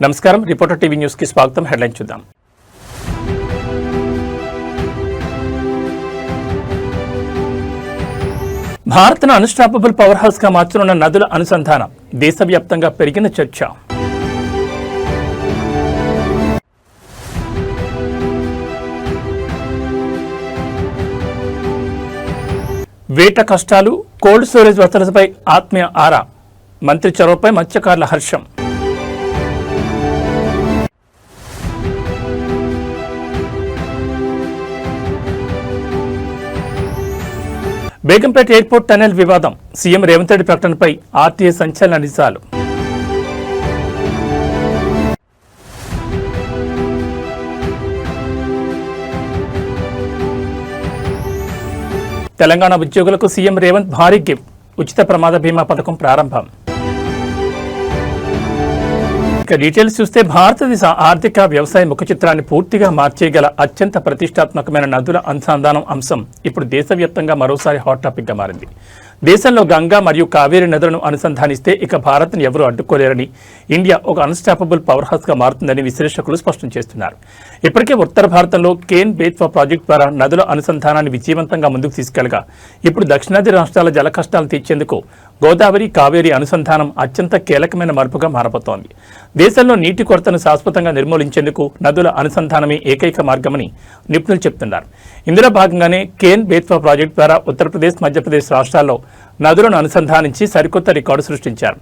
నమస్కారం, reporter TV news కి స్వాగతం. హెడ్లైన్ చూద్దాం. భారత్ను అన్స్టాపబుల్ పవర్ హౌస్ గా మార్చనున్న నదుల అనుసంధానం దేశవ్యాప్తంగా పెరిగిన చర్చ. వేట కష్టాలు, కోల్డ్ స్టోరేజ్ వసతులపై ఆత్మీయ ఆరా, మంత్రి చొరవపై మత్స్యకారుల హర్షం. బేగంపేట ఎయిర్పోర్ట్ టనెల్ వివాదం, సీఎం రేవంత్ రెడ్డి ప్రకటనపై ఆర్టీఏ సంచలన నిజాలు. తెలంగాణ ఉద్యోగులకు సీఎం రేవంత్ భారీ గిఫ్ట్, ఉచిత ప్రమాద బీమా పథకం ప్రారంభం. ఇక డీటెయిల్స్ చూస్తే భారతదేశ ఆర్థిక వ్యవసాయ ముఖ చిత్రాన్ని పూర్తిగా మార్చేయగల అత్యంత ప్రతిష్టాత్మకమైన నదుల అనుసంధానం అంశం ఇప్పుడు దేశవ్యాప్తంగా మరోసారి హాట్ టాపిక్ గా మారింది. దేశంలో గంగా మరియు కావేరీ నదులను అనుసంధానిస్తే ఇక భారత్ను ఎవరూ అడ్డుకోలేరని, ఇండియా ఒక అన్స్టాపబుల్ పవర్ హౌస్ గా మారుతుందని విశ్లేషకులు స్పష్టం చేస్తున్నారు. ఇప్పటికే ఉత్తర భారతంలో కేన్ బేత్వా ప్రాజెక్టు ద్వారా నదుల అనుసంధానాన్ని విజయవంతంగా ముందుకు తీసుకెళ్లగా ఇప్పుడు దక్షిణాది రాష్ట్రాల జల కష్టాలు తీర్చేందుకు గోదావరి కావేరీ అనుసంధానం అత్యంత కీలకమైన మార్పుగా మారబోతోంది. దేశంలో నీటి కొరతను శాశ్వతంగా నిర్మూలించేందుకు నదుల అనుసంధానమే ఏకైక మార్గమని నిపుణులు చెబుతున్నారు. ఇందులో భాగంగానే కేన్ బేత్వా ప్రాజెక్టు ద్వారా ఉత్తరప్రదేశ్, మధ్యప్రదేశ్ రాష్ట్రాల్లో నదులను అనుసంధానించి సరికొత్త రికార్డు సృష్టించారు.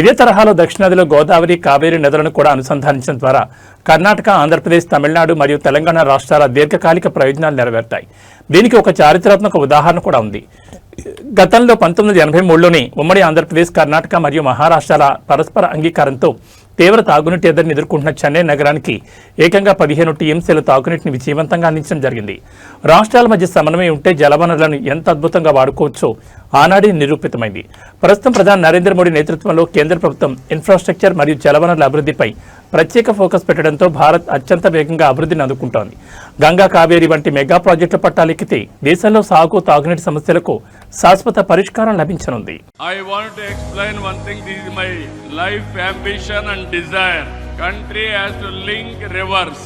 ఇదే తరహాలో దక్షిణాదిలో గోదావరి, కావేరీ నదులను కూడా అనుసంధానించడం ద్వారా కర్ణాటక, ఆంధ్రప్రదేశ్, తమిళనాడు మరియు తెలంగాణ రాష్ట్రాల దీర్ఘకాలిక ప్రయోజనాలు నెరవేరుతాయి. దీనికి ఒక చారిత్రాత్మక ఉదాహరణ కూడా ఉంది. గతంలో 1983లోనే ఉమ్మడి ఆంధ్రప్రదేశ్, కర్ణాటక మరియు మహారాష్ట్రాల పరస్పర అంగీకారంతో తీవ్ర తాగునీటి ఎద్దడిని ఎదుర్కొంటున్న చెన్నై నగరానికి ఏకంగా 15 టీఎంసీల తాగునీటిని విజయవంతంగా అందించడం జరిగింది. రాష్ట్రాల మధ్య సమన్వయం ఉంటే జలవనరులను ఎంత అద్భుతంగా వాడుకోవచ్చో ఆనాడే నిరూపితమైంది. ప్రస్తుతం ప్రధాని నరేంద్ర మోడీ నేతృత్వంలో కేంద్ర ప్రభుత్వం ఇన్ఫ్రాస్ట్రక్చర్ మరియు జలవనరుల అభివృద్ధిపై ప్రత్యేక ఫోకస్ పెట్టడంతో భారత్ అత్యంత వేగంగా అభివృద్ధిని అందుకుంటోంది. గంగా, కావేరీ వంటి మెగా ప్రాజెక్టుల పట్టాలెక్కితే దేశంలో సాగు, తాగునీటి సమస్యలకు శాశ్వత పరిష్కారం లభించనుంది. I want to explain one thing. This is my life ambition and desire. Country has to link rivers.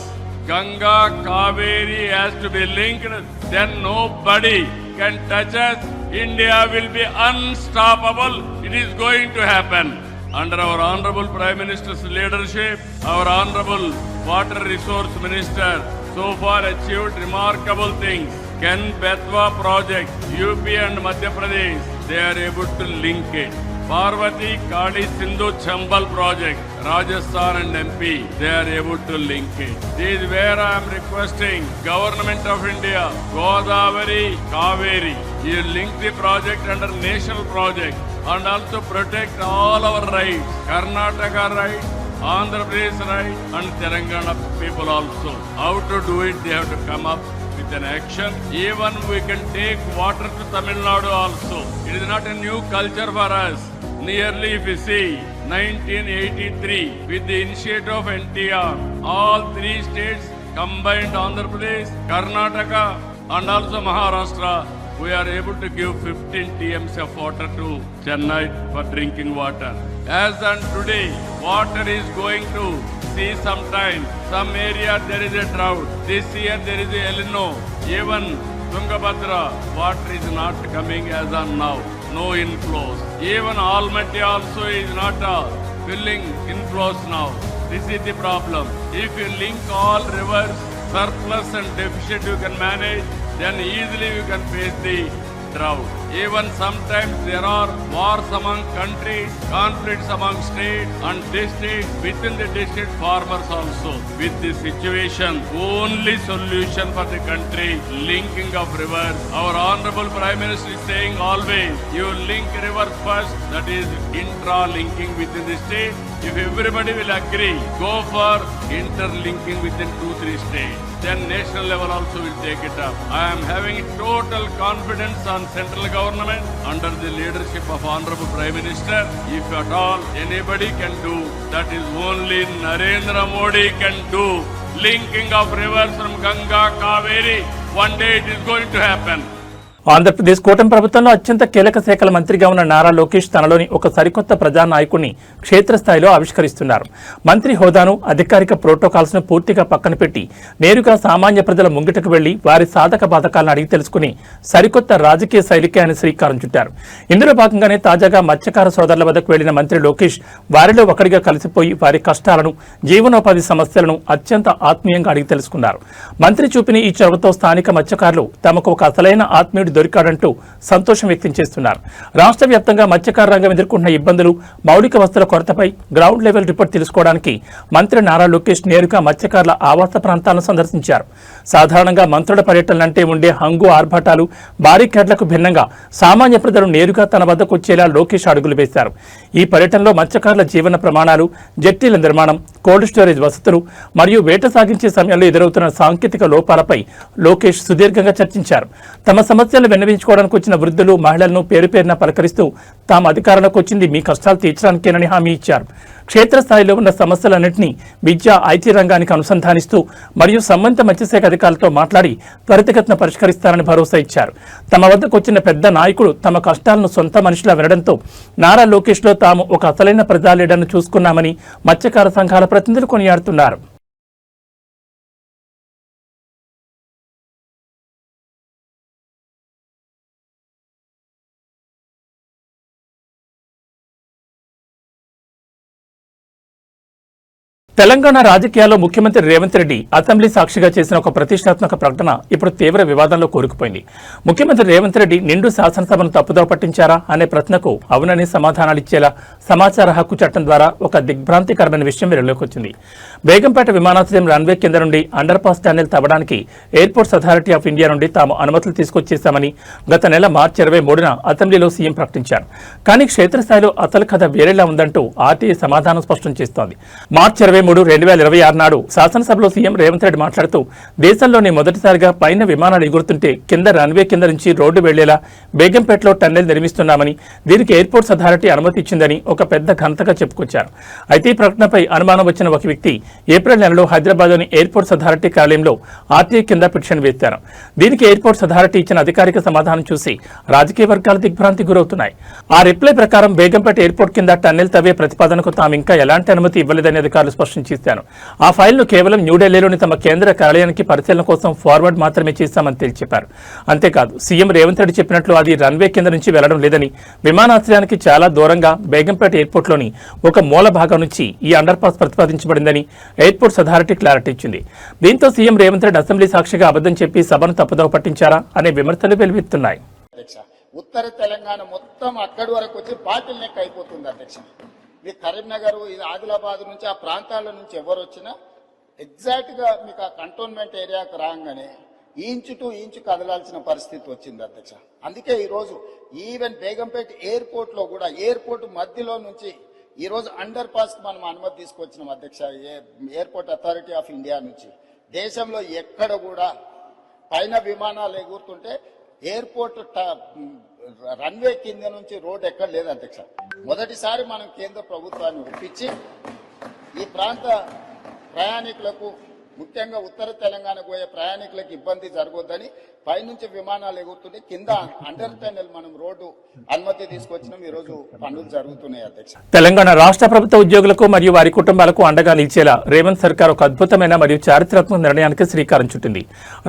Ganga, Kaveri has to be linked. Then nobody can touch us. India will be unstoppable. It is going to happen. Under our Honorable Prime Minister's leadership, our Honorable Water Resource Minister so far achieved remarkable things. Ken Bethwa project, UP and Madhya Pradesh, they are able to link it. Parvati Kali Sindhu Chambal project, Rajasthan and MP, they are able to link it. This is where I am requesting Government of India, Godavari, Kaveri, you link the project under national project and also protect all our rights, Karnataka right, Andhra Pradesh right and Telangana people also. How to do it, they have to come up with an action. Even we can take water to Tamil Nadu also. It is not a new culture for us. Nearly if you see 1983 with the initiative of NTR, all three states combined, Andhra Pradesh, Karnataka and also Maharashtra, we are able to give 15 TMs of water to Chennai for drinking water. As on today, water is going to see sometime, some area there is a drought. This year there is a El Nino. Even Tungabhadra, water is not coming as on now. No inflows. Even Almaty also is not filling inflows now. This is the problem. If you link all rivers, surplus and deficit you can manage, then easily you can face the drought. Even sometimes there are wars among countries, conflicts among states and districts, within the district farmers also. With this situation, only solution for the country, linking of rivers. Our Honorable Prime Minister is saying always, you link rivers first, that is intra-linking within the state. If everybody will agree, go for interlinking within 2-3 states. Then national level also will take it up. I am having total confidence on central government under the leadership of Honorable Prime Minister. If at all anybody can do, that is only Narendra Modi can do. Linking of rivers from Ganga, Kaveri, one day it is going to happen. Andhra Pradesh కూటమి ప్రభుత్వంలో అత్యంత కీలక శాఖల మంత్రిగా ఉన్న నారా లోకేష్ తనలోని ఒక సరికొత్త ప్రజానాయకుడిని క్షేత్రస్థాయిలో ఆవిష్కరిస్తున్నారు. మంత్రి హోదాను, అధికారిక ప్రోటోకాల్స్ ను పూర్తిగా పక్కన పెట్టి నేరుగా సామాన్య ప్రజల ముంగిటకు వెళ్లి వారి సాధక బాధకాలను అడిగి తెలుసుకుని సరికొత్త రాజకీయ శైలికి ఆయన శ్రీకారం చుట్టారు. ఇందులో భాగంగానే తాజాగా మత్స్యకార సోదరుల వద్దకు వెళ్లిన మంత్రి లోకేష్ వారిలో ఒకరిగా కలిసిపోయి వారి కష్టాలను, జీవనోపాధి సమస్యలను అత్యంత ఆత్మీయంగా అడిగి తెలుసుకున్నారు. మంత్రి చూపిన ఈ చొరవతో స్థానిక మత్స్యకారులు తమకు ఒక అసలైన ఆత్మీయుడు దొరికాడంటూ సంతోషం వ్యక్తం చేస్తున్నారు. రాష్ట్ర వ్యాప్తంగా మత్స్యకార రంగం ఎదుర్కొంటున్న ఇబ్బందులు, మౌలిక వసతుల కొరతపై గ్రౌండ్ లెవెల్ రిపోర్ట్ తెలుసుకోవడానికి మంత్రి నారా లోకేష్ నేరుగా మత్స్యకారుల ఆవాస ప్రాంతాలను సందర్శించారు. సాధారణంగా మంత్రుల పర్యటనలంటే ఉండే హంగు ఆర్భాటాలు, బారికేడ్లకు భిన్నంగా సామాన్య ప్రజలు నేరుగా తన వద్దకు వచ్చేలా లోకేష్ అడుగులు వేశారు. ఈ పర్యటనలో మత్స్యకారుల జీవన ప్రమాణాలు, జట్టీల నిర్మాణం, కోల్డ్ స్టోరేజ్ వసతులు మరియు వేట సాగించే సమయంలో ఎదురవుతున్న సాంకేతిక లోపాలపై లోకేష్ సుదీర్ఘంగా చర్చించారు. తమ సమస్యలు విన్నవించుకోవడానికి వచ్చిన వృద్ధులు, మహిళలను పేరు పేరున పలకరిస్తూ తాము అధికారంలోకి వచ్చింది మీ కష్టాలు తీర్చడానికేనని హామీ ఇచ్చారు. క్షేత్రస్థాయిలో ఉన్న సమస్యలన్నింటినీ విద్య, ఐటీ రంగానికి అనుసంధానిస్తూ మరియు సంబంధిత మత్స్యశాఖ అధికారులతో మాట్లాడి త్వరితగతిన పరిష్కరిస్తారని భరోసా ఇచ్చారు. తమ వద్దకు వచ్చిన పెద్ద నాయకుడు తమ కష్టాలను సొంత మనిషిలా వినడంతో నారా లోకేష్లో తాము ఒక అసలైన ప్రజా లీడర్ను చూసుకున్నామని మత్స్యకార సంఘాల ప్రతినిధులు కొనియాడుతున్నారు. తెలంగాణ రాజకీయాల్లో ముఖ్యమంత్రి రేవంత్ రెడ్డి అసెంబ్లీ సాక్షిగా చేసిన ఒక ప్రతిష్టాత్మక ప్రకటన ఇప్పుడు తీవ్ర వివాదంలో కూరుకుపోయింది. ముఖ్యమంత్రి రేవంత్ రెడ్డి నిండు శాసనసభను తప్పుదోవ పట్టించారా అనే ప్రశ్నకు అవునని సమాధానాలిచ్చేలా సమాచార హక్కు చట్టం ద్వారా ఒక దిగ్భ్రాంతికరమైన విషయం వెలుగులోకి వచ్చింది. బేగంపేట విమానాశ్రయం రన్వే కింద నుండి అండర్ పాస్ టన్నెల్ తవ్వడానికి ఎయిర్పోర్ట్స్ అథారిటీ ఆఫ్ ఇండియా నుండి తాము అనుమతులు తీసుకొచ్చేశామని గత నెల మార్చి 23న అసెంబ్లీలో సీఎం ప్రకటించారు. కానీ క్షేత్రస్థాయిలో అసలు కథ వేరేలా ఉందంటూ ఆర్టీఐ సమాధానం స్పష్టం చేస్తోంది. మార్చి 23, 2026 నాడు శాసనసభలో సీఎం రేవంత్ రెడ్డి మాట్లాడుతూ దేశంలోనే మొదటిసారిగా పైన విమానాలు ఎగురుతుంటే కింద రన్వే కింద నుంచి రోడ్డు వెళ్లేలా బేగంపేటలో టన్నెల్ నిర్మిస్తున్నామని, దీనికి ఎయిర్పోర్ట్స్ అథారిటీ అనుమతి ఇచ్చిందని ఒక పెద్ద ఘనతగా చెప్పుకొచ్చారు. అయితే ఈ ప్రకటనపై అనుమానం వచ్చిన ఒక వ్యక్తి ఏప్రిల్ నెలలో హైదరాబాద్లోని ఎయిర్పోర్ట్స్ అథారిటీ కార్యాలయంలో ఆర్టీఐ కింద పిటిషన్ వేశారు. దీనికి ఎయిర్పోర్ట్స్ అథారిటీ ఇచ్చిన అధికారిక సమాధానం చూసి రాజకీయ వర్గాలు దిగ్భ్రాంతి గురవుతున్నాయి. ఆ రిప్లై ప్రకారం బేగంపేట ఎయిర్పోర్ట్ కింద టన్నెల్ తవ్వే ప్రతిపాదనకు తాము ఇంకా ఎలాంటి అనుమతి ఇవ్వలేదని అధికారులు స్పష్టం చేశారు. ఆ ఫైల్ను కేవలం న్యూఢిల్లీలోని తమ కేంద్ర కార్యాలయానికి పరిశీలన కోసం ఫార్వర్డ్ మాత్రమే చేశామని తేల్చెప్పారు. అంతేకాదు సీఎం రేవంత్ రెడ్డి చెప్పినట్లు అది రన్వే కింద నుంచి వెళ్లడం లేదని, విమానాశ్రయానికి చాలా దూరంగా బేగంపేట ఎయిర్పోర్ట్లోని ఒక మూల భాగం నుంచి ఈ అండర్ పాస్ ప్రతిపాదించబడిందని ఎయిర్పోర్ట్స్ అథారిటీ క్లారిటీ ఇచ్చింది. దీంతో సీఎం రేవంత్ రెడ్డి అసెంబ్లీ సాక్షిగా అబద్ధం చెప్పి సభను తప్పుదోవ పట్టించారా అనే విమర్శలు వెలువెత్తున్నాయి. ఉత్తర తెలంగాణ మొత్తం అక్కడి వరకు వచ్చి బాటిల్ నెక్ అయిపోతుంది అధ్యక్ష. ఇది కరీంనగర్, ఇది ఆదిలాబాద్ నుంచి ఆ ప్రాంతాల నుంచి ఎవరు వచ్చినా ఎగ్జాక్ట్ గా మీకు ఆ కంటోన్మెంట్ ఏరియాకు రాగానే ఇంచు టు ఇంచు కదలాల్సిన పరిస్థితి వచ్చింది అధ్యక్ష. అందుకే ఈరోజు ఈవెన్ బేగంపేట ఎయిర్పోర్ట్ లో కూడా ఎయిర్పోర్ట్ మధ్యలో నుంచి ఈ రోజు అండర్ పాస్ మనం అనుమతి తీసుకొచ్చినాం అధ్యక్ష. ఎయిర్పోర్ట్ అథారిటీ ఆఫ్ ఇండియా నుంచి దేశంలో ఎక్కడ కూడా పైన విమానాలు ఎగురుతుంటే ఎయిర్పోర్ట్ రన్వే కింద నుంచి రోడ్ ఎక్కడ లేదు అధ్యక్ష. మొదటిసారి మనం కేంద్ర ప్రభుత్వాన్ని ఒప్పించి ఈ ప్రాంత ప్రయాణికులకు, ముఖ్యంగా ఉత్తర తెలంగాణ పోయే ప్రయాణికులకు ఇబ్బంది జరగొద్దని పైనుంచి విమానాలు ఎగురుతుంటే కింద అండర్ టన్నెల్ మనం రోడ్డు అనుమతి తీసుకొచ్చినాం. ఈ రోజు పనులు జరుగుతున్నాయి అధ్యక్ష. తెలంగాణ రాష్ట్ర ప్రభుత్వ ఉద్యోగులకు మరియు వారి కుటుంబాలకు అండగా నిలిచేలా రేవంత్ సర్కార్ ఒక అద్భుతమైన మరియు చారిత్రాత్మక నిర్ణయానికి శ్రీకారం చుట్టింది.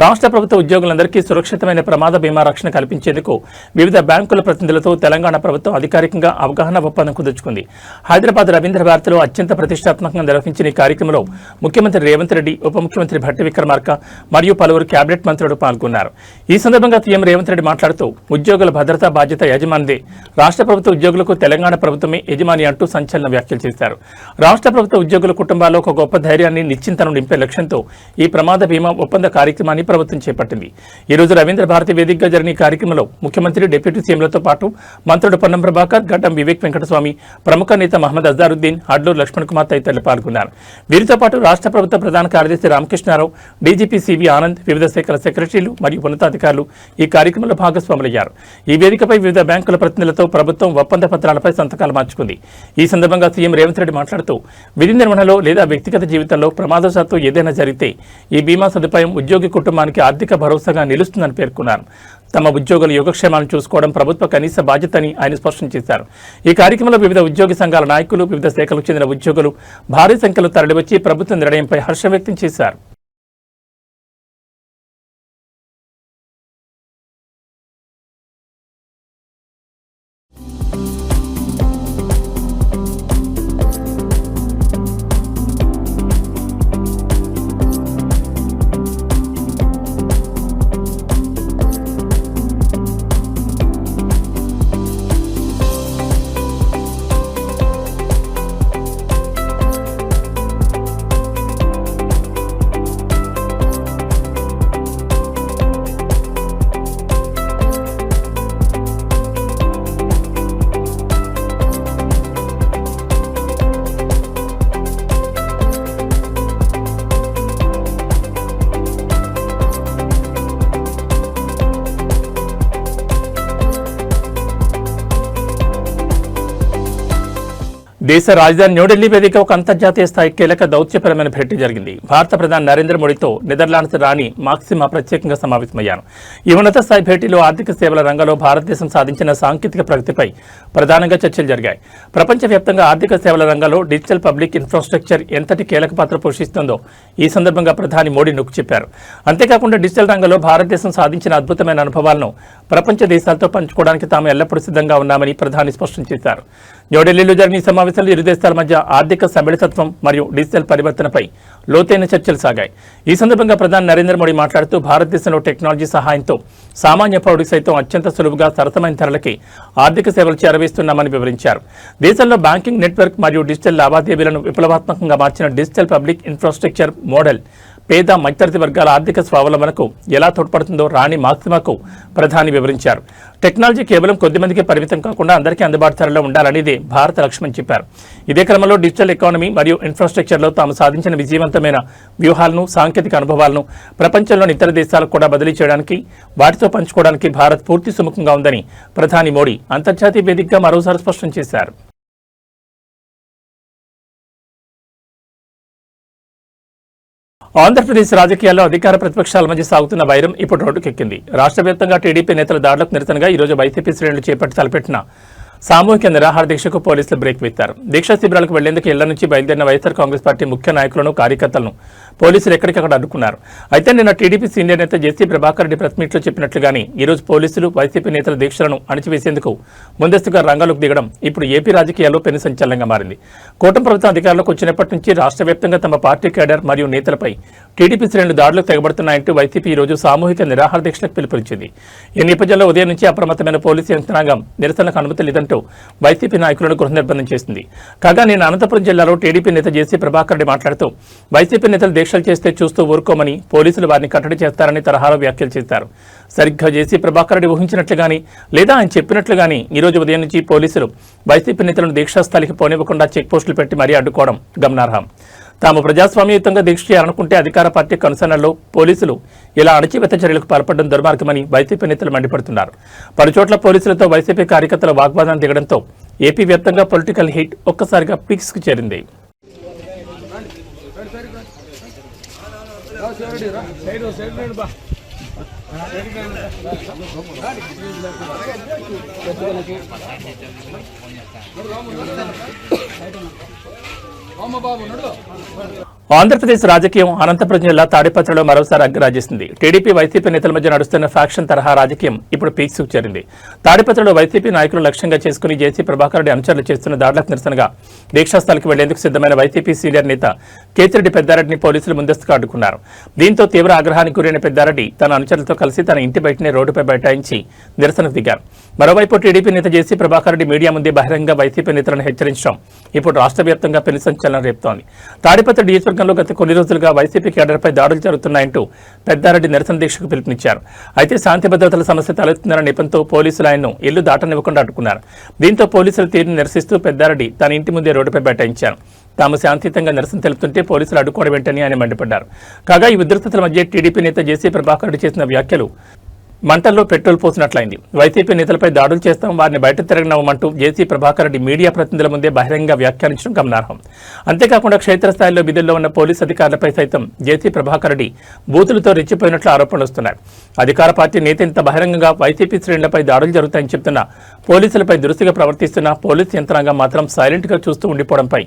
రాష్ట్ర ప్రభుత్వ ఉద్యోగులందరికీ సురక్షితమైన ప్రమాద బీమా రక్షణ కల్పించేందుకు వివిధ బ్యాంకుల ప్రతినిధులతో తెలంగాణ ప్రభుత్వం అధికారికంగా అవగాహన ఒప్పందం కుదుర్చుకుంది. హైదరాబాద్ రవీంద్ర భారతిలో అత్యంత ప్రతిష్టాత్మకంగా నిర్వహించిన ఈ కార్యక్రమంలో ముఖ్యమంత్రి రేవంత్ రెడ్డి, ఉప ముఖ్యమంత్రి భట్టి విక్రమార్క మరియు పలువురు కేబినెట్ మంత్రులు పాల్గొన్నారు. ఈ సందర్భంగా సీఎం రేవంత్ రెడ్డి మాట్లాడుతూ ఉద్యోగుల భద్రతా బాధ్యత యజమానిదే, రాష్ట్ర ప్రభుత్వ ఉద్యోగులకు తెలంగాణ ప్రభుత్వమే యజమాని అంటూ సంచలన వ్యాఖ్యలు చేశారు. రాష్ట్ర ప్రభుత్వ ఉద్యోగుల కుటుంబాల్లో ఒక గొప్ప ధైర్యాన్ని, నిశ్చింతను నింపే లక్ష్యంతో ఈ ప్రమాద బీమా ఒప్పంద కార్యక్రమాన్ని ప్రభుత్వం చేపట్టింది. ఈ రోజు రవీంద్ర భారతి వేదికగా జరిగిన కార్యక్రమంలో ముఖ్యమంత్రి, డిప్యూటీ సీఎంలతో పాటు మంత్రులు పొన్నం ప్రభాకర్, గడ్డం వివేక్ వెంకటస్వామి, ప్రముఖ నేత మహమ్మద్ అజారుద్దీన్, అడ్లూరు లక్ష్మణ్ కుమార్ తదితరులు పాల్గొన్నారు. వీరితో పాటు రాష్ట్ర ప్రభుత్వ ప్రధాన కార్యదర్శి రామకృష్ణారావు, డీజీపీ సివి ఆనంద్, వివిధ శాఖల సెక్రటరీలు మరియు ఉన్నతాధికారులు ఈ కార్యక్రమంలో భాగస్వాములయ్యారు. ఈ వేదికపై వివిధ బ్యాంకుల ప్రతినిధులతో ప్రభుత్వం ఒప్పంద పత్రాలపై సంతకాలు మార్చుకుంది. ఈ సందర్భంగా సీఎం రేవంత్ రెడ్డి మాట్లాడుతూ విధి నిర్వహణలో లేదా వ్యక్తిగత జీవితంలో ప్రమాదవశాత్తు ఏదైనా జరిగితే ఈ బీమా సదుపాయం ఉద్యోగి కుటుంబానికి ఆర్థిక భరోసాగా నిలుస్తుందని పేర్కొన్నారు. తమ ఉద్యోగుల యోగక్షేమాలను చూసుకోవడం ప్రభుత్వ కనీస బాధ్యతని ఆయన స్పష్టం చేశారు. ఈ కార్యక్రమంలో వివిధ ఉద్యోగి సంఘాల నాయకులు, వివిధ శాఖలకు చెందిన ఉద్యోగులు భారీ సంఖ్యలో తరలివచ్చి ప్రభుత్వ నిర్ణయంపై హర్షం వ్యక్తం చేశారు. దేశ రాజధాని న్యూఢిల్లీ వేదిక ఒక అంతర్జాతీయ స్థాయి కీలక దౌత్యపరమైన భేటీ జరిగింది. భారత ప్రధాని నరేంద్ర మోడీతో నెదర్లాండ్స్ రాణి మాక్సిమా ప్రత్యేకంగా సమావేశమయ్యారు. ఈ ఉన్నత స్థాయి భేటీలో ఆర్థిక సేవల రంగంలో భారతదేశం సాధించిన సాంకేతిక ప్రగతిపై ప్రధానంగా చర్చలు జరిగాయి. ప్రపంచవ్యాప్తంగా ఆర్థిక సేవల రంగంలో డిజిటల్ పబ్లిక్ ఇన్ఫ్రాస్ట్రక్చర్ ఎంతటి కీలక పాత్ర పోషిస్తుందో ఈ సందర్భంగా ప్రధాని మోడీ నొక్కి చెప్పారు. అంతేకాకుండా డిజిటల్ రంగంలో భారతదేశం సాధించిన అద్భుతమైన అనుభవాలను ప్రపంచ దేశాలతో పంచుకోవడానికి తాము ఎల్లప్పుడూ సిద్ధంగా ఉన్నామని ప్రధాని స్పష్టం చేశారు. న్యూఢిల్లీలో జరిగిన ఈ సమావేశంలో ఇరు దేశాల మధ్య ఆర్థిక సమ్మిళితత్వం మరియు డిజిటల్ పరివర్తనపై లోతైన చర్చలు సాగాయి. ఈ సందర్భంగా ప్రధాని నరేంద్ర మోడీ మాట్లాడుతూ భారతదేశంలో టెక్నాలజీ సహాయంతో సామాన్య పౌరుడికి సైతం అత్యంత సులువుగా సరసమైన ధరలకి ఆర్థిక సేవలు చేరవేస్తున్నామని వివరించారు. దేశంలో బ్యాంకింగ్ నెట్వర్క్ మరియు డిజిటల్ లావాదేవీలను విప్లవాత్మకంగా మార్చిన డిజిటల్ పబ్లిక్ ఇన్ఫ్రాస్ట్రక్చర్ మోడల్ పేద మధ్యతరగతి వర్గాల ఆర్థిక స్వావలంబనకు ఎలా తోడ్పడుతుందో రాణి మాక్సిమాకు ప్రధాని వివరించారు. టెక్నాలజీ కేవలం కొద్దిమందికి పరిమితం కాకుండా అందరికీ అందుబాటు ధరలో ఉండాలనేది భారత లక్ష్యమని చెప్పారు. ఇదే క్రమంలో డిజిటల్ ఎకానమీ మరియు ఇన్ఫ్రాస్ట్రక్చర్లో తాము సాధించిన విజయవంతమైన వ్యూహాలను, సాంకేతిక అనుభవాలను ప్రపంచంలోని ఇతర దేశాలకు కూడా బదిలీ చేయడానికి, వాటితో పంచుకోవడానికి భారత్ పూర్తి సుముఖంగా ఉందని ప్రధాని మోడీ అంతర్జాతీయ వేదికగా మరోసారి స్పష్టం చేశారు. ఆంధ్రప్రదేశ్ రాజకీయాల్లో అధికార ప్రతిపక్షాల మధ్య సాగుతున్న వైరం ఇప్పుడు రోడ్డుకెక్కింది. రాష్ట్ర వ్యాప్తంగా టీడీపీ నేతల దాడులకు నిరసనగా ఈ రోజు వైసీపీ శ్రేణులు చేపట్టి తలపెట్టిన సామూహిక నిరాహార దీక్షకు పోలీసులు బ్రేక్ వేశారు. దీక్షా శిబిరాలకు వెళ్లేందుకు ఇళ్ల నుంచి బయలుదేరిన వైఎస్ఆర్ కాంగ్రెస్ పార్టీ ముఖ్య నాయకులను, కార్యకర్తలను పోలీసులు ఎక్కడికక్కడ అడ్డుకున్నారు. అయితే నిన్న టీడీపీ సీనియర్ నేత జేసీ ప్రభాకర్ రెడ్డి ప్రెస్ మీట్లో చెప్పినట్లుగానే ఈ రోజు పోలీసులు వైసీపీ నేతల దీక్షలను అణిచివేసేందుకు ముందస్తుగా రంగంలోకి దిగడం ఇప్పుడు ఏపీ రాజకీయాల్లో పెను సంచలనంగా మారింది. కూటమి ప్రభుత్వం అధికారంలోకి వచ్చినప్పటి నుంచి రాష్ట్ర వ్యాప్తంగా తమ పార్టీ కేడర్ మరియు నేతలపై టీడీపీ శ్రేణులు దాడులకు తెగబడుతున్నాయంటూ వైసీపీ ఈ రోజు సామూహిక నిరాహార దీక్షలకు పిలుపునిచ్చింది. ఈ నేపథ్యంలో ఉదయం నుంచి అప్రమత్తమైన పోలీసు యంత్రాంగం నిరసనకు అనుమతి లేదంటూ వైసీపీ నాయకులను గృహ నిర్బంధం చేసింది. కాగా నేను అనంతపురం జిల్లాలో టీడీపీ నేత జేసీ ప్రభాకర్ రెడ్డి మాట్లాడుతూ వైసీపీ నేతలు దీక్షలు చేస్తే చూస్తూ ఊరుకోమని, పోలీసులు వారిని కట్టడి చేస్తారని తరహాలో వ్యాఖ్యలు చేశారు. సరిగ్గా జేసీ ప్రభాకర్ రెడ్డి ఊహించినట్లుగాని లేదా ఆయన చెప్పినట్లుగాని ఈ రోజు ఉదయం నుంచి పోలీసులు వైసీపీ నేతలను దీక్షాస్థలికి పోనివ్వకుండా చెక్ పోస్టులు పెట్టి మరీ అడ్డుకోవడం గమనార్హం. తాము ప్రజాస్వామ్యయుతంగా దీక్ష చేయాలనుకుంటే అధికార పార్టీ కనుసన్నల్లో పోలీసులు ఇలా అణచివేత చర్యలకు పాల్పడడం దుర్మార్గమని వైసీపీ నేతలు మండిపడుతున్నారు. పలుచోట్ల పోలీసులతో వైసీపీ కార్యకర్తల వాగ్వాదాన్ని దిగడంతో ఏపీ వ్యాప్తంగా పొలిటికల్ హీట్ ఒక్కసారిగా పీక్స్కు చేరింది. ఆంధ్రప్రదేశ్ రాజకీయం అనంతపురం జిల్లా తాడిపత్రిలో మరోసారి అగ్గిరాజేసింది. టీడీపీ, వైసీపీ నేతల మధ్య నడుస్తున్న ఫ్యాక్షన్ తరహా రాజకీయం ఇప్పుడు పీక్స్కు చేరింది. తాడిపత్రిలో వైసీపీ నాయకులు లక్ష్యంగా చేసుకుని జేసీ ప్రభాకర్ రెడ్డి అనుచరులు చేస్తున్న దాడులకు నిరసనగా దీక్షాస్థలికి వెళ్లేందుకు సిద్ధమైన వైసీపీ సీనియర్ నేత కేతిరెడ్డి పెద్దారెడ్డిని పోలీసులు ముందస్తుగా అడ్డుకున్నారు. దీంతో తీవ్ర ఆగ్రహానికి గురైన పెద్దారెడ్డి తన అనుచరులతో కలిసి తన ఇంటి బయటనే రోడ్డుపై బైఠాయించి నిరసనకు దిగారు. మరోవైపు టీడీపీ నేత జేసీ ప్రభాకర్ రెడ్డి మీడియా ముందే బహిరంగ వైసీపీ నేతలను హెచ్చరించడం ఇప్పుడు రాష్ట్ర వ్యాప్తంగా పెను సంచలనం రేపుతోంది. తాడిపత్రి నియోజకవర్గంలో గత కొన్ని రోజులుగా వైసీపీ కేడర్పై దాడులు జరుగుతున్నాయంటూ పెద్దారెడ్డి నిరసన దీక్షకు పిలుపునిచ్చారు. అయితే శాంతి భద్రతల సమస్య తలెత్తుందన్న నెపంతో పోలీసులు ఆయన్ను ఇల్లు దాటనివ్వకుండా అడ్డుకున్నారు. దీంతో పోలీసుల తీరును నిరసిస్తూ పెద్దారెడ్డి తన ఇంటి ముందే రోడ్డుపై బైఠాయించారు. తాము శాంతియుతంగా నిరసన తెలుపుతుంటే పోలీసులు అడ్డుకోవడం ఏంటని ఆయన మండిపడ్డారు. కాగా ఈ ఉద్రిక్తతల మధ్య టీడీపీ నేత జేసీ ప్రభాకర్ రెడ్డి చేసిన వ్యాఖ్యలు మంటల్లో పెట్రోల్ పోసినట్లయింది. వైసీపీ నేతలపై దాడులు చేస్తాం, వారిని బయట తిరగనవ్వమంటూ జేసీ ప్రభాకర్ రెడ్డి మీడియా ప్రతినిధుల ముందే బహిరంగంగా వ్యాఖ్యానించడం గమనార్హం. అంతేకాకుండా క్షేత్రస్థాయిలో విధుల్లో ఉన్న పోలీసు అధికారులపై సైతం జేసీ ప్రభాకర్ రెడ్డి బూతులతో రెచ్చిపోయినట్లు ఆరోపణలు వస్తున్నాయి. అధికార పార్టీ నేత ఇంత బహిరంగంగా వైసీపీ శ్రేణులపై దాడులు జరుగుతాయని చెప్తున్న పోలీసులపై దురుసుగా ప్రవర్తిస్తున్న పోలీసు యంత్రాంగం మాత్రం సైలెంట్ గా చూస్తూ ఉండిపోవడంపై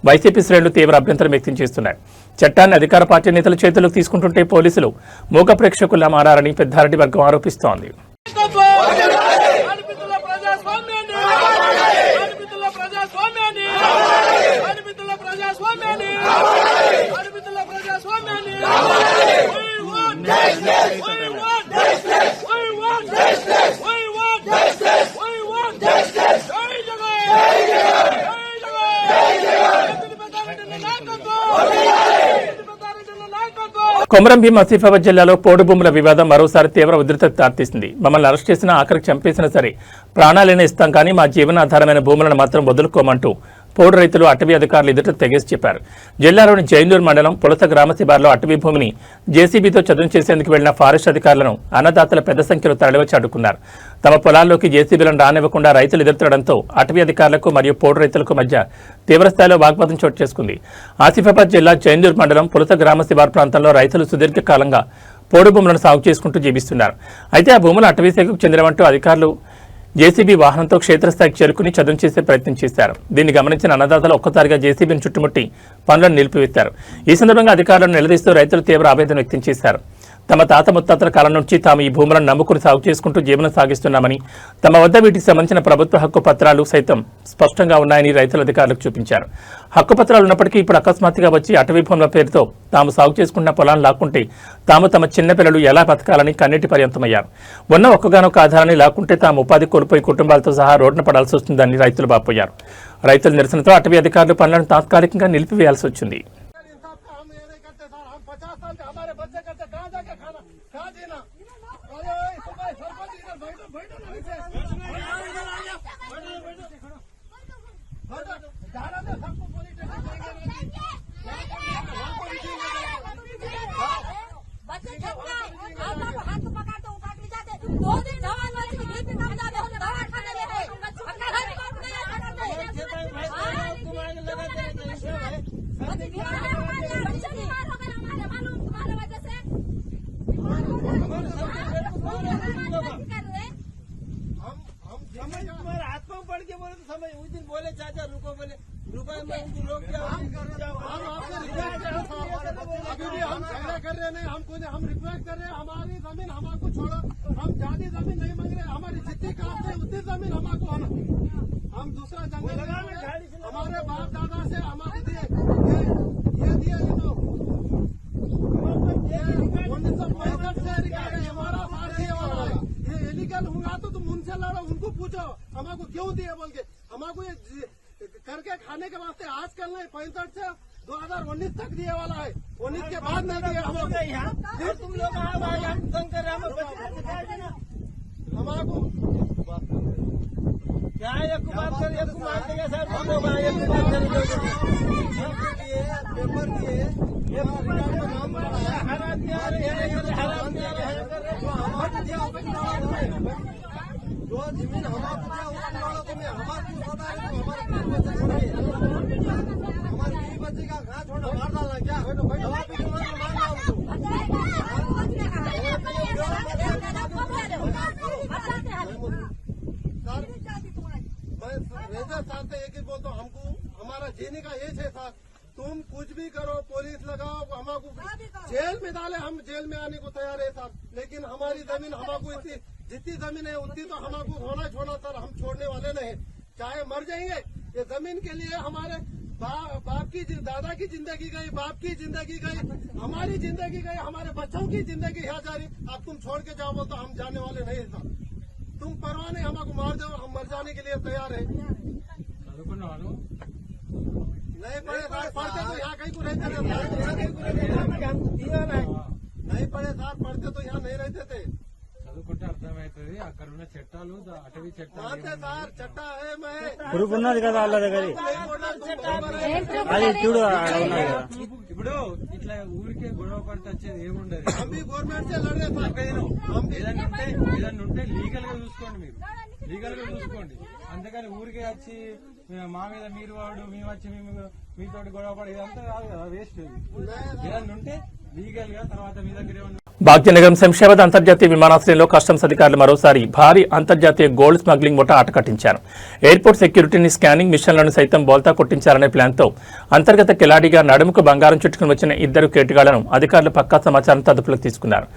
వైసీపీ శ్రేణులు తీవ్ర అభ్యంతరం వ్యక్తం చేస్తున్నాయి. చట్టాన్ని అధికార పార్టీ నేతల చేతులకు తీసుకుంటుంటే పోలీసులు మూక ప్రేక్షకుల్లా మారారని పెద్దారెడ్డి వర్గం ఆరోపిస్తోంది. కొమరం భీం ఆసిఫాబాద్ జిల్లాలో పోడు భూముల వివాదం మరోసారి తీవ్ర ఉధృతకు దారితీసింది. మమ్మల్ని అరెస్ట్ చేసినా, ఆఖరికి చంపేసినా సరే ప్రాణాలైనా ఇస్తాం, కానీ మా జీవనాధారమైన భూములను మాత్రం వదులుకోమంటూ పోడు రైతులు అటవీ అధికారులు ఎదుట తెగేసి చెప్పారు. జిల్లాలోని జైనూర్ మండలం పులస గ్రామ శివార్లో అటవీ భూమిని జేసీబీతో చదును చేసేందుకు వెళ్లిన ఫారెస్ట్ అధికారులను అన్నదాతల పెద్ద సంఖ్యలో తరలివచ్చి అడ్డుకున్నారు. తమ పొలాల్లోకి జేసీబీలను రానివ్వకుండా రైతులు ఎదుర్కొనడంతో అటవీ అధికారులకు మరియు పోడు రైతులకు మధ్య తీవ్రస్థాయిలో వాగ్వాదం చోటు చేసుకుంది. ఆసిఫాబాద్ జిల్లా జైనూర్ మండలం పులస గ్రామ శివార్ ప్రాంతంలో రైతులు సుదీర్ఘకాలంగా పోడు భూములను సాగు చేసుకుంటూ జీవిస్తున్నారు. అయితే ఆ భూములు అటవీ శాఖకు చెందినవంటూ అధికారులు జేసీబీ వాహనంతో క్షేత్రస్థాయికి చేరుకుని చదును చేసే ప్రయత్నం చేశారు. దీన్ని గమనించిన అన్నదాతలు ఒక్కసారిగా జేసీబీని చుట్టుముట్టి పనులను నిలిపివేశారు. ఈ సందర్భంగా అధికారులను నిలదీస్తూ రైతులు తీవ్ర ఆవేదన వ్యక్తం చేశారు. తమ తాత ముత్తాతల కాలం నుంచి తాము ఈ భూములను నమ్ముకుని సాగు చేసుకుంటూ జీవనం సాగిస్తున్నామని, తమ వద్ద వీటికి సంబంధించిన ప్రభుత్వ హక్కు పత్రాలు సైతం స్పష్టంగా ఉన్నాయని రైతుల అధికారులకు చూపించారు. హక్కు పత్రాలు ఉన్నప్పటికీ ఇప్పుడు అకస్మాత్తుగా వచ్చి అటవీ భూముల పేరుతో తాము సాగు చేసుకున్న పొలాన్ని లాక్కుంటే తాము తమ చిన్నపిల్లలు ఎలా బతకాలని కన్నీటి పర్యంతమయ్యారు. ఉన్న ఒక్కగానొక్క ఆధారాన్ని లాక్కుంటే తాము ఉపాధి కోల్పోయి కుటుంబాలతో సహా రోడ్డున పడాల్సి వస్తుందని రైతులు బాపోయారు. రైతుల నిరసనతో అటవీ అధికారులు పనులను తాత్కాలికంగా నిలిపివేయాల్సి వచ్చింది. उस दिन बोले चाचा रुको, बोले रुको, मैं उनको रोक दिया। अभी भी हम झगड़ा कर रहे नहीं, हम रिक्वेस्ट कर रहे हैं, हमारी जमीन हमारे छोड़ो, हम ज्यादा जमीन नहीं मांग रहे, हमारी जितनी कास्ट है उतनी जमीन हमारे होना, हम दूसरा जंगल हमारे बाप दादा से हमारे दिए ये दिए, तो 1965 से हमारा साथ दिए वाला है, ये इलीगल होगा तो तुम उनसे लड़ो, उनको पूछो हमारे क्यों दिए बोल के, हमारे ये करके खाने के वास्ते आजकल नहीं 65 से 2019 तक दिए वाला है, 19 के बाद नहीं दिया हमारे। तुम लोग हम तंग कर रहे हैं, हमारे क्या एक बात कर एक बात देगा सर, पेपर दिए जो जमीन हमारे बच्चे का घास छोड़ा मार डालना क्या राजस्थान से एक ही बोलता हूँ, हमको हमारा जीने का ये है सर, तुम कुछ भी करो, पुलिस लगाओ, हमको जेल में डाले, हम जेल में आने को तैयार है सर, लेकिन हमारी जमीन हमको इतनी जितनी जमीन है उतनी तो हमको होना छोड़ा सर, हम छोड़ने वाले नहीं, चाहे मर जाएंगे। ये जमीन के लिए हमारे बाप की दादा की जिंदगी गई, बाप की जिंदगी गई, हमारी जिंदगी गई, हमारे बच्चों की जिंदगी यहाँ जा रही, अब तुम छोड़ के जाओ बोल तो हम जाने वाले नहीं सर, तुम परवाह नहीं, हमको मार दो, हम मर जाने के लिए तैयार है। नहीं पढ़े सर, पढ़ते तो यहाँ कहीं को रहते थे, नहीं पढ़े सर, पढ़ते तो यहाँ नहीं रहते थे। ఏమవుతుంది అక్కడ ఉన్న చట్టాలు అటవీ చట్టాలు मानते सर चट्टा है मैं గ్రూప్ ఉన్నది కదా వాళ్ళ దగ్గర అది చూడు ఆడ ఉన్నది కదా. ఇప్పుడు ఇట్లా ఊరికే గొడవ పడితే వచ్చేది ఏముండదు. हम भी गवर्नमेंट से लड़ रहे थे ఏదన్నా ఉంటే లీగల్ గా చూసుకోండి, మీరు లీగల్ గా చూసుకోండి. అంతేకాని ఊరికే వచ్చి మా మీద మీరు వాడు మేము వచ్చి మీతో గొడవ పడి ఇదంతా కాదు కదా, వేస్ట్. ఏదన్నా ఉంటే లీగల్ గా తర్వాత మీ దగ్గర ఏమన్నా. భాగ్యనగరం శంషాబాద్ అంతర్జాతీయ విమానాశ్రయంలో కస్టమ్స్ అధికారులు మరోసారి భారీ అంతర్జాతీయ గోల్డ్ స్మగ్లింగ్ ముఠా ఆటకట్టించారు. ఎయిర్పోర్ట్ సెక్యూరిటీని స్కానింగ్ మిషన్లను సైతం బోల్తా కొట్టించాలనే ప్లాన్తో అంతర్గత కిలాడిగా నడుముకు బంగారం చుట్టుకుని వచ్చిన ఇద్దరు కేటుగాళ్లను అధికారులు పక్కా సమాచారంతో అదుపులోకి తీసుకున్నారు.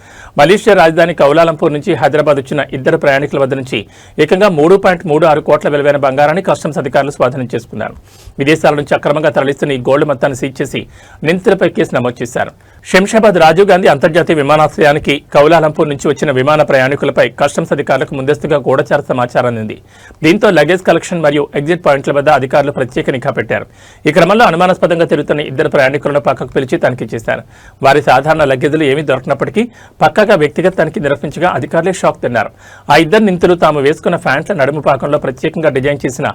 మలేషియా రాజధాని కౌలాలంపూర్ నుంచి హైదరాబాద్ వచ్చిన ఇద్దరు ప్రయాణికుల వద్ద నుంచి ఏకంగా 3.36 కోట్ల విలువైన బంగారాన్ని కస్టమ్స్ అధికారులు స్వాధీనం చేసుకున్నారు. విదేశాల నుంచి అక్రమంగా తరలిస్తున్న ఈ గోల్డ్ మొత్తాన్ని సీజ్ చేసి నిందితులపై కేసు నమోదు చేశారు. శంషాబాద్ రాజీవ్ గాంధీ అంతర్జాతీయ విమానాశ్రయానికి కౌలాలంపూర్ నుంచి వచ్చిన విమాన ప్రయాణికులపై కస్టమ్స్ అధికారులకు ముందస్తుగా గూఢచార సమాచారం అందింది. దీంతో లగేజ్ కలెక్షన్ మరియు ఎగ్జిట్ పాయింట్ల వద్ద అధికారులు ప్రత్యేక నిఘా పెట్టారు. ఈ క్రమంలో అనుమానాస్పదంగా తిరుగుతున్న ఇద్దరు ప్రయాణికులను పక్కకు పిలిచి తనిఖీ చేశారు. వారి సాధారణ లగేజీలు ఏమీ దొరకనప్పటికీ పక్కగా వ్యక్తిగత తనిఖీ నిర్వహించగా అధికారులే షాక్ తిన్నారు. ఆ ఇద్దరు నిందితులు తాము వేసుకున్న ప్యాంట్ల నడుము పాకంలో ప్రత్యేకంగా డిజైన్ చేసిన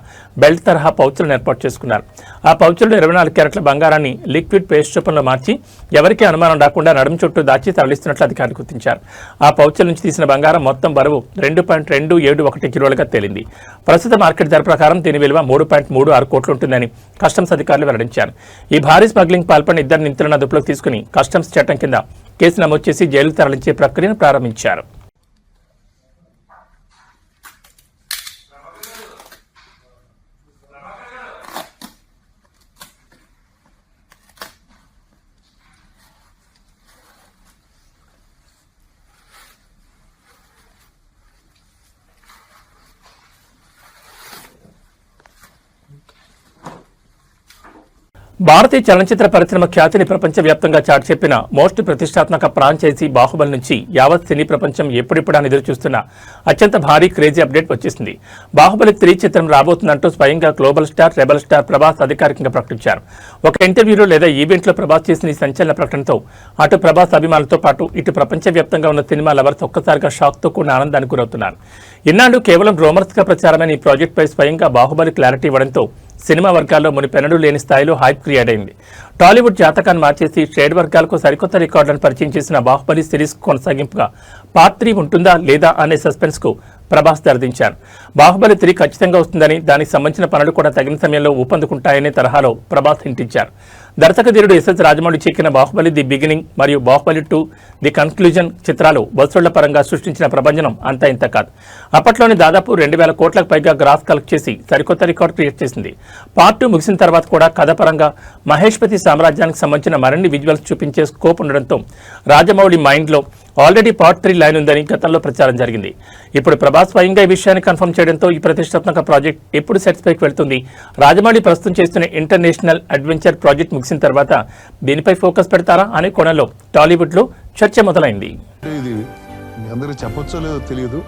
బెల్ట్ తరహా పౌచులను ఏర్పాటు చేసుకున్నారు. ఆ పౌచుల్లో 24 క్యారెట్ల బంగారాన్ని లిక్విడ్ పేస్ట్ రూపంలో మార్చి ఎవరికీ అనుమానం రాకుండా నడుము చుట్టూ దాచి తరలిస్తున్నట్లు అధికారులు గుర్తించారు. ఆ పౌచుల నుంచి తీసిన బంగారం మొత్తం బరువు 2.271 కిలోలుగా తేలింది. ప్రస్తుత మార్కెట్ ధర ప్రకారం దీని విలువ 3.36 కోట్లు ఉంటుందని కస్టమ్స్ అధికారులు వెల్లడించారు. ఈ భారీ స్మగ్లింగ్ పాల్పడిన ఇద్దరు నిందితులను అదుపులోకి తీసుకుని కస్టమ్స్ చట్టం కింద కేసు నమోదు చేసి జైలుకు తరలించే ప్రక్రియను ప్రారంభించారు. భారతీయ చలనచిత్ర పరిశ్రమ ఖ్యాతిని ప్రపంచవ్యాప్తంగా చాటి చెప్పిన మోస్ట్ ప్రతిష్టాత్మక ఫ్రాంచైజీ బాహుబలి నుంచి యావత్ సినీ ప్రపంచం ఎప్పుడిప్పుడా ఎదురుచూస్తున్న అత్యంత భారీ క్రేజీ అప్డేట్ వచ్చేసింది. బాహుబలి 3 చిత్రం రాబోతుందంటూ స్వయంగా global star rebel star Prabhas అధికారికంగా ప్రకటించారు. ఒక ఇంటర్వ్యూలో లేదా ఈవెంట్లో ప్రభాస్ చేసిన ఈ సంచలన ప్రకటనతో అటు ప్రభాస్ అభిమానులతో పాటు ఇటు ప్రపంచవ్యాప్తంగా ఉన్న సినిమా లవర్స్ ఒక్కసారిగా షాక్తో కూడిన ఆనందానికి గురవుతున్నారు. ఇన్నాళ్ళు కేవలం రూమర్స్గా ప్రచారమైన ఈ ప్రాజెక్టుపై స్వయంగా బాహుబలి క్లారిటీ ఇవ్వడంతో సినిమా వర్గాల్లో మునిపెన్నడూ లేని స్థాయిలో హైప్ క్రియేట్ అయింది. టాలీవుడ్ జాతకాన్ని మార్చేసి ట్రేడ్ వర్గాలకు సరికొత్త రికార్డులను పరిచయం చేసిన బాహుబలి సిరీస్ కొనసాగింపుగా పార్ట్ 3 ఉంటుందా లేదా అనే సస్పెన్స్ కు ప్రభాస్ తెరదించారు. బాహుబలి 3 ఖచ్చితంగా వస్తుందని, దానికి సంబంధించిన పనులు కూడా తగిన సమయంలో ఊపందుకుంటాయనే తరహాలో ప్రభాస్ హింటించారు. దర్శకధీరుడు ఎస్ఎస్ రాజమౌళి చెక్కిన బాహుబలి ది బిగినింగ్ మరియు బాహుబలి 2 ది కన్క్లూజన్ చిత్రాలు వసూళ్ల పరంగా సృష్టించిన ప్రభంజనం అంతా ఇంత కాదు. అప్పట్లోనే దాదాపు 2,000 కోట్లకు పైగా గ్రాస్ కలెక్ట్ చేసి సరికొత్త రికార్డు క్రియేట్ చేసింది. పార్ట్ 2 ముగిసిన తర్వాత కూడా కథపరంగా మహేష్పతి సామ్రాజ్యానికి సంబంధించిన మరిన్ని విజువల్స్ చూపించే స్కోప్ ఉండడంతో రాజమౌళి మైండ్లో ఆల్రెడీ పార్ట్ 3 లైన్ ఉందని గతంలో ప్రచారం జరిగింది. ఇప్పుడు ప్రభాస్ స్వయంగా ఈ విషయాన్ని కన్ఫర్మ్ చేయడంతో ఈ ప్రతిష్టాత్మక ప్రాజెక్ట్ ఎప్పుడు సెట్స్ పైకి వెళ్తుంది, రాజమౌళి ప్రస్తుతం చేస్తున్న ఇంటర్నేషనల్ అడ్వెంచర్ ప్రాజెక్ట్ ముగిసిన తర్వాత దీనిపై ఫోకస్ పెడతారా అనే కోణంలో టాలీవుడ్ లో చర్చ మొదలైంది. ఇది మీ అందరికి చెప్పొచ్చో లేదో తెలియదు,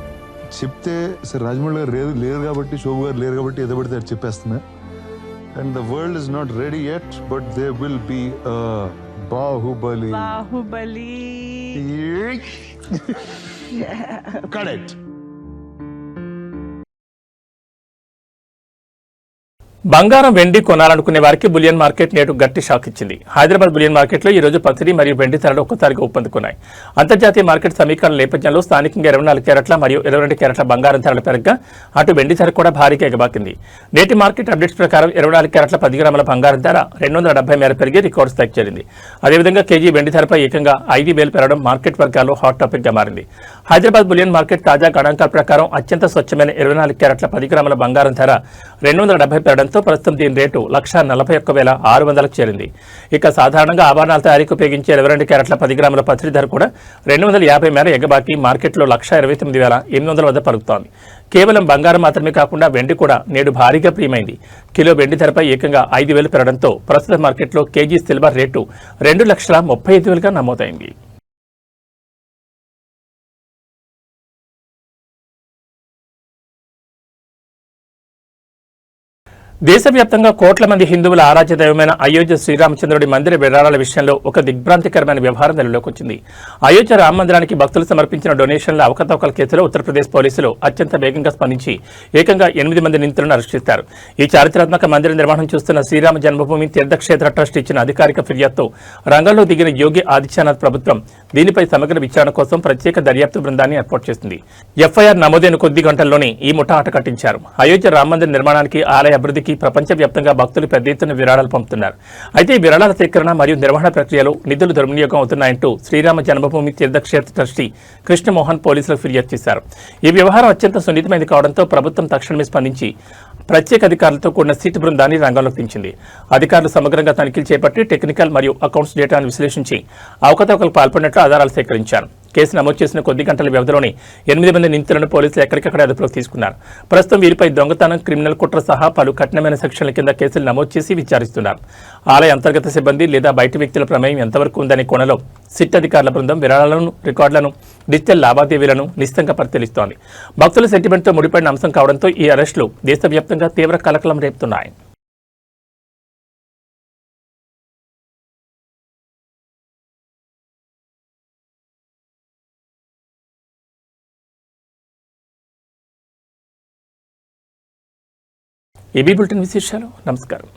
చెప్తే సరే రాజమౌళి గారు లేరు కాబట్టి, శోభు గారు లేరు కాబట్టి ఏదో పడితే అది చెప్పేస్తున్నా. And the world is not ready yet, but they will be Baahubali. Correct. బంగారం వెండి కొనాలనుకునే వారికి బులియన్ మార్కెట్ నేడు గట్టి షాక్ ఇచ్చింది. హైదరాబాద్ బులియన్ మార్కెట్లో ఈ రోజు పసిడి మరియు వెండి ధరలు ఒక్కసారిగా ఊపందుకున్నాయి. అంతర్జాతీయ మార్కెట్ సమీకరణ నేపథ్యంలో స్థానికంగా 24 క్యారెట్ల మరియు 22 క్యారెట్ల బంగారం ధరలు పెరగగా అటు వెండి ధర కూడా భారీగా ఎగబాకింది. నేటి మార్కెట్ అప్డేట్స్ ప్రకారం 24 క్యారెట్ల 10 గ్రాముల బంగారం ధర 270 మేర పెరిగి రికార్డు స్థాయికి చేరింది. అదేవిధంగా కేజీ వెండి ధరపై ఏకంగా 5,000 పెరగడం మార్కెట్ వర్గాల్లో హాట్ టాపిక్ గా మారింది. హైదరాబాద్ బులియన్ మార్కెట్ తాజా గణాంకాల ప్రకారం అత్యంత స్వచ్ఛమైన 24 క్యారెట్ల 10 గ్రాముల బంగారం ధర 270 పెరగడంతో ప్రస్తుతం దీని రేటు 1,41,600కు చేరింది. ఇక సాధారణంగా ఆభరణాల తయారీకి ఉపయోగించే 22 క్యారెట్ల 10 గ్రాముల పసిడి ధర కూడా 250 మేర ఎగబాకి మార్కెట్లో 1,29,800 వద్ద పలుకుతోంది. కేవలం బంగారం మాత్రమే కాకుండా వెండి కూడా నేడు భారీగా ప్రియమైంది. కిలో వెండి ధరపై ఏకంగా 5,000 పెరగడంతో ప్రస్తుత మార్కెట్లో కేజీ సిల్వర్ రేటు 2,35,000గా నమోదైంది. దేశవ్యాప్తంగా కోట్ల మంది హిందువుల ఆరాధ్య దైవమైన అయోధ్య శ్రీరామచంద్రుడి మందిర విరాళాల విషయంలో ఒక దిగ్భ్రాంతికరమైన వ్యవహారం వెలుగులోకి వచ్చింది. అయోధ్య రామ మందిరానికి భక్తులు సమర్పించిన డొనేషన్ల అవకతవకల కేసులో ఉత్తరప్రదేశ్ పోలీసులు అత్యంత వేగంగా స్పందించి ఏకంగా 8 మంది నిందితులను అరెస్ట్ చేశారు. ఈ చారిత్రాత్మక మందిర నిర్మాణం చూస్తున్న శ్రీరామ జన్మభూమి తీర్థక్షేత్ర ట్రస్ట్ ఇచ్చిన అధికారిక ఫిర్యాదుతో రంగంలో దిగిన యోగి ఆదిత్యనాథ్ ప్రభుత్వం దీనిపై సమగ్ర విచారణ కోసం ప్రత్యేక దర్యాప్తు బృందాన్ని ఏర్పాటు చేసింది. ఎఫ్ఐఆర్ నమోదైన కొద్ది గంటల్లోనే ఈ ముఠా ఆట కట్టించారు. అయోధ్య రామ మందిర నిర్మాణానికి ఆలయ అభివృద్ధికి ప్రపంచవ్యాప్తంగా భక్తులు పెద్ద ఎత్తున విరాళాలు పంపుతున్నారు. అయితే ఈ విరాళాల సేకరణ మరియు నిర్వహణ ప్రక్రియలో నిధులు దుర్వినియోగం అవుతున్నాయంటూ శ్రీరామ జన్మభూమి తీర్థక్షేత్ర ట్రస్టీ కృష్ణమోహన్ పోలీసులకు ఫిర్యాదు చేశారు. ఈ వ్యవహారం అత్యంత సున్నితమైనది కావడంతో ప్రభుత్వం తక్షణమే స్పందించి ప్రత్యేక అధికారులతో కూడిన సిట్ బృందాన్ని రంగంలోకి దించింది. అధికారులు సమగ్రంగా తనిఖీలు చేపట్టి టెక్నికల్ మరియు అకౌంట్స్ డేటాను విశ్లేషించి అవకతవకలకు పాల్పడినట్లు ఆధారాలు సేకరించారు. కేసు నమోదు చేసిన కొద్ది గంటల వ్యవధిలోనే 8 మంది నిందితులను పోలీసులు ఎక్కడికక్కడ అదుపులోకి తీసుకున్నారు. ప్రస్తుతం వీరిపై దొంగతనం, క్రిమినల్ కుట్ర సహా పలు కఠినమైన సెక్షన్ల కింద కేసులు నమోదు చేసి విచారిస్తున్నారు. ఆలయ అంతర్గత సిబ్బంది లేదా బయటి వ్యక్తుల ప్రమేయం ఎంతవరకు ఉందనే కోణంలో సిట్ అధికారుల బృందం విరాళాలను, రికార్డులను, డిజిటల్ లావాదేవీలను నిశితంగా పరిశీలిస్తోంది. భక్తుల సెంటిమెంట్తో ముడిపడిన అంశం కావడంతో ఈ అరెస్టులు దేశవ్యాప్తంగా తీవ్ర కలకలం రేపుతున్నాయి. ఏబీ బులెటిన్ విశేషాలు. నమస్కారం.